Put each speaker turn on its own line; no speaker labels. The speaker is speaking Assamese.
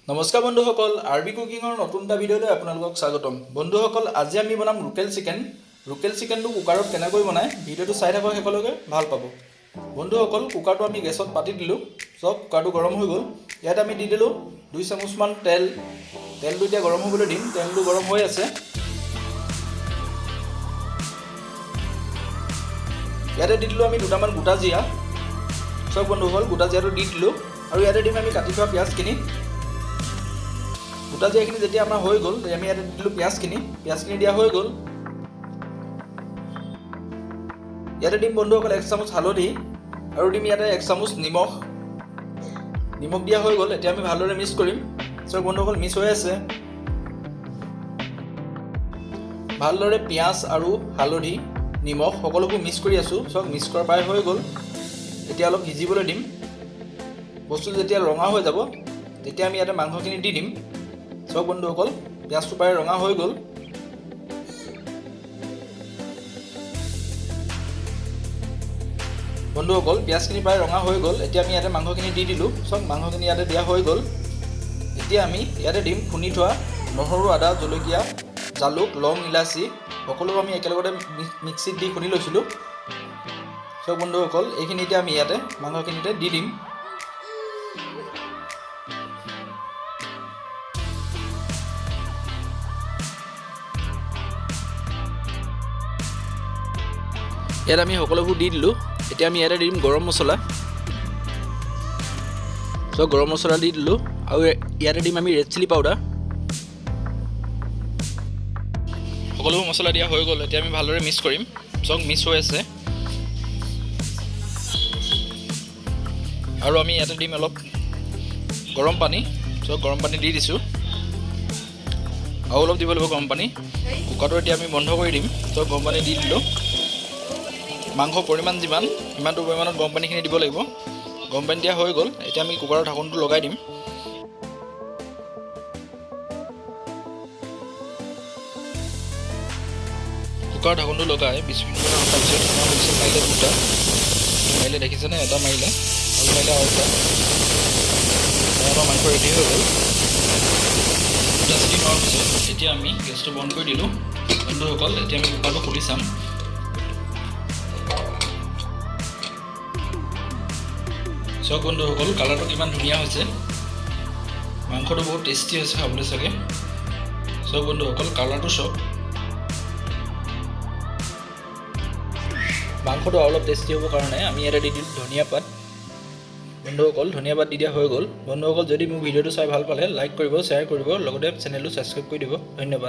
নমস্কাৰ বন্ধুসকল, আৰবি কুকিঙৰ নতুন এটা ভিডিঅ'লৈ আপোনালোকক স্বাগতম। বন্ধুসকল, আজি আমি বনাম লোকেল চিকেন। লোকেল চিকেনটো কুকাৰত কেনেকৈ বনায় ভিডিঅ'টো চাই থাকক শেষলৈকে, ভাল পাব। বন্ধুসকল, কুকাৰটো আমি গেছত পাতি দিলোঁ। চব কুকাৰটো গৰম হৈ গ'ল। ইয়াত আমি দি দিলোঁ 2 চামুচমান তেল। তেলটো এতিয়া গৰম হ'বলৈ দিম। তেলটো গৰম হৈ আছে। ইয়াতে দি দিলোঁ আমি দুটামান গোটা জিৰা। চব বন্ধুসকল, গোটা জিৰাটো দি দিলোঁ আৰু ইয়াতে দিম আমি কাটি থোৱা পিঁয়াজখিনি। গোটা জিৰাখিনি যেতিয়া আমাৰ হৈ গ'ল, আমি ইয়াতে দিলোঁ পিঁয়াজখিনি দিয়া হৈ গ'ল। ইয়াতে দিম বন্ধুসকল 1 চামুচ হালধি আৰু দিম ইয়াতে 1 চামুচ নিমখ দিয়া হৈ গ'ল। এতিয়া আমি ভালদৰে মিক্স কৰিম। চব বন্ধুসকল, মিক্স হৈ আছে। ভালদৰে পিঁয়াজ আৰু হালধি নিমখ সকলোবোৰ মিক্স কৰি আছোঁ। চব মিক্স কৰা প্ৰায় হৈ গ'ল। এতিয়া অলপ সিজিবলৈ দিম। বস্তুটো যেতিয়া ৰঙা হৈ যাব তেতিয়া আমি ইয়াতে মাংসখিনি দি দিম। চব বন্ধুসকল, পিঁয়াজটো প্ৰায় ৰঙা হৈ গ'ল। বন্ধুসকল, পিঁয়াজখিনি প্ৰায় ৰঙা হৈ গ'ল। এতিয়া আমি ইয়াতে মাংসখিনি দি দিলোঁ। চব মাংসখিনি ইয়াতে দিয়া হৈ গ'ল। এতিয়া আমি ইয়াতে দিম খুন্দি থোৱা নহৰু, আদা, জলকীয়া, জালুক, লং, ইলাচি সকলোবোৰ আমি একেলগতে মিক্সিত দি খুন্দি লৈছিলোঁ। চব বন্ধুসকল, এইখিনি এতিয়া আমি ইয়াতে মাংসখিনিতে দি দিম। ইয়াত আমি সকলোবোৰ দি দিলোঁ। এতিয়া আমি ইয়াতে দিম গৰম মছলা। চ' গৰম মছলা দি দিলোঁ আৰু ইয়াতে দিম আমি ৰেড চিলি পাউডাৰ। সকলোবোৰ মছলা দিয়া হৈ গ'ল। এতিয়া আমি ভালদৰে মিক্স কৰিম। চব মিক্স হৈ আছে আৰু আমি ইয়াতে দিম অলপ গৰম পানী। চব গৰম পানী দি দিছোঁ আৰু অলপ দিব লাগিব গৰম পানী। কুকাৰটো এতিয়া আমি বন্ধ কৰি দিম। চব গৰম পানী দি দিলোঁ। মাংস পৰিমাণ যিমান সিমানটো পৰিমাণত গৰম পানীখিনি দিব লাগিব। গৰম পানী দিয়া হৈ গ'ল। এতিয়া আমি কুকাৰৰ ঢাকনটো লগাই দিম। কুকাৰৰ ঢাকনটো লগাই 20 মিনিটমান ৰখাৰ পিছত আমাৰ হৈছে মাৰিলে দুটা। মাৰিলে দেখিছেনে? এটা মাৰিলে আৰু মাৰিলে আৰু এটা। আমাৰ মাংস ৰেডি হৈ গ'ল। দুটা চিটি মৰাৰ পিছত এতিয়া আমি গেছটো বন্ধ কৰি দিলোঁ। বন্ধুসকল, এতিয়া আমি কুকাৰটো খুলি চাম। চব বন্ধুসকল, কালাৰটো কিমান ধুনীয়া হৈছে। মাংসটো বহুত টেষ্টি হৈছে খাবলৈ চাগে। চব বন্ধুসকল, কালাৰটো চব। মাংসটো অলপ টেষ্টি হ'বৰ কাৰণে আমি ইয়াতে দি দিলোঁ ধনিয়া পাত। বন্ধুসকল, ধনিয়া পাত দি দিয়া হৈ গ'ল। বন্ধুসকল, যদি মোৰ ভিডিঅ'টো চাই ভাল পালে লাইক কৰিব, শ্বেয়াৰ কৰিব, লগতে চেনেলটো ছাবস্ক্ৰাইব কৰি দিব। ধন্যবাদ।